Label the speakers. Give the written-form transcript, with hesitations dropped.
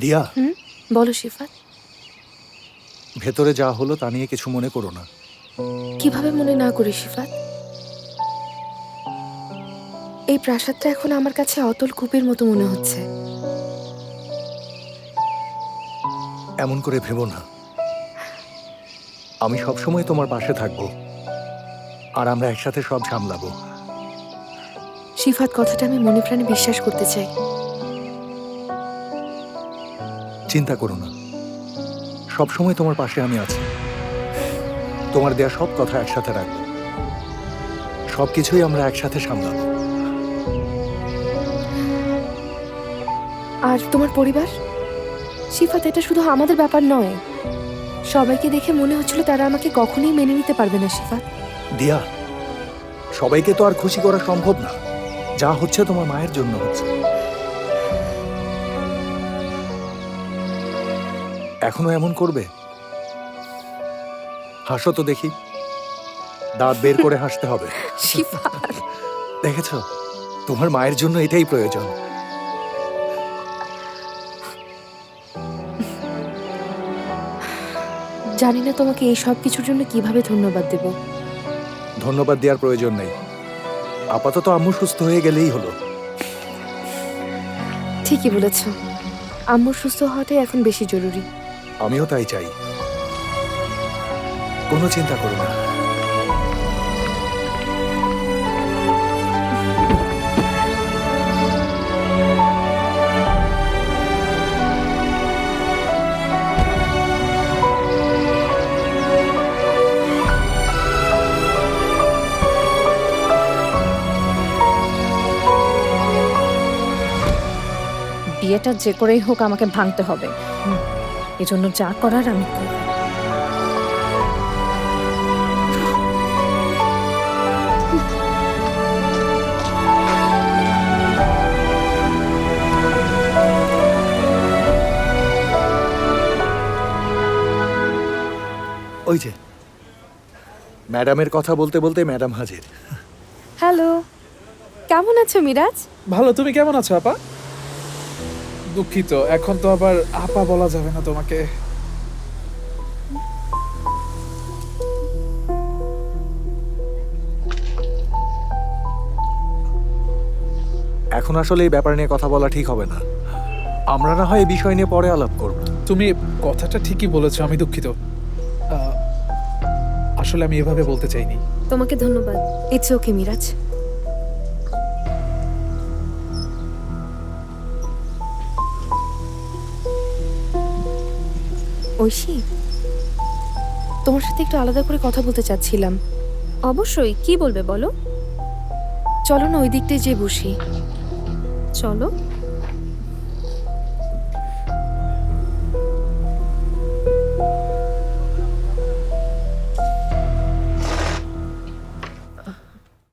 Speaker 1: দিয়া,
Speaker 2: বলো শিফাত।
Speaker 1: ভেতরে যা হলো তা নিয়ে কিছু মনে করো না।
Speaker 2: কিভাবে মনে না করি শিফাত? এই প্রাসাদটা এখন আমার কাছে অতল কূপের মতো মনে হচ্ছে।
Speaker 1: এমন করে ভেবো না। আমি সবসময় তোমার পাশে থাকবো, আর আমরা একসাথে সব সামলাবো।
Speaker 2: শিফাত, কথাটা আমি মনে প্রাণে বিশ্বাস করতে চাই।
Speaker 1: চিন্তা করো না, সবসময় তোমার পাশে আমি আছি। তোমার দেয়া সব কথা একসাথে রাখবো, সবকিছুই আমরা একসাথে সামলাবো।
Speaker 2: আর তোমার পরিবার? শিফাত, এটা শুধু আমাদের ব্যাপার নয়। সবাইকে দেখে মনে হচ্ছিল তারা আমাকে কখনোই মেনে নিতে পারবে না শিফাত।
Speaker 1: দিয়া, সবাইকে তো আর খুশি করা সম্ভব না। যা হচ্ছে তোমার মায়ের জন্য হচ্ছে। এখনো এমন করবে? হাসো তো দেখি। দাঁত বের করে হাসতে হবে।
Speaker 2: শিফাত,
Speaker 1: দেখেছ, তোমার মায়ের জন্য এটাই প্রয়োজন।
Speaker 2: জানি না তোমাকে এই সব কিছুর জন্য কিভাবে ধন্যবাদ দেব।
Speaker 1: ধন্যবাদ দেওয়ার প্রয়োজন নেই। আপাতত আম্মু সুস্থ হয়ে গেলেই হলো।
Speaker 2: ঠিকই বলেছ, আম্মুর সুস্থ হওয়াটাই এখন বেশি জরুরি।
Speaker 1: আমিও তাই চাই। কোনো চিন্তা করো না।
Speaker 3: বিয়েটা যে করেই হোক আমাকে ভাঙতে হবে। এজন্য যা করার আমি করব।
Speaker 1: ওই যে ম্যাডামের কথা বলতে বলতে ম্যাডাম হাজির।
Speaker 2: হ্যালো, কেমন আছো মিরাজ?
Speaker 4: ভালো। তুমি কেমন আছো আপা? দুঃখিত, এখন তো আবার আপা বলা যাবে না তোমাকে।
Speaker 1: এখন আসলে এই ব্যাপার নিয়ে কথা বলা ঠিক হবে না। আমরা না হয় এই বিষয় নিয়ে পরে আলাপ করব।
Speaker 4: তুমি কথাটা ঠিকই বলেছো, আমি দুঃখিত। আসলে আমি এভাবে বলতে চাইনি।
Speaker 2: তোমাকে ধন্যবাদ। It's okay Miraj. ঐশী, তোমার সাথে একটু আলাদা করে কথা বলতে চাচ্ছিলাম।
Speaker 3: অবশ্যই, কি বলবে বলো।
Speaker 2: চলো না ওই দিকটায় যেয়ে বসি।
Speaker 3: চলো।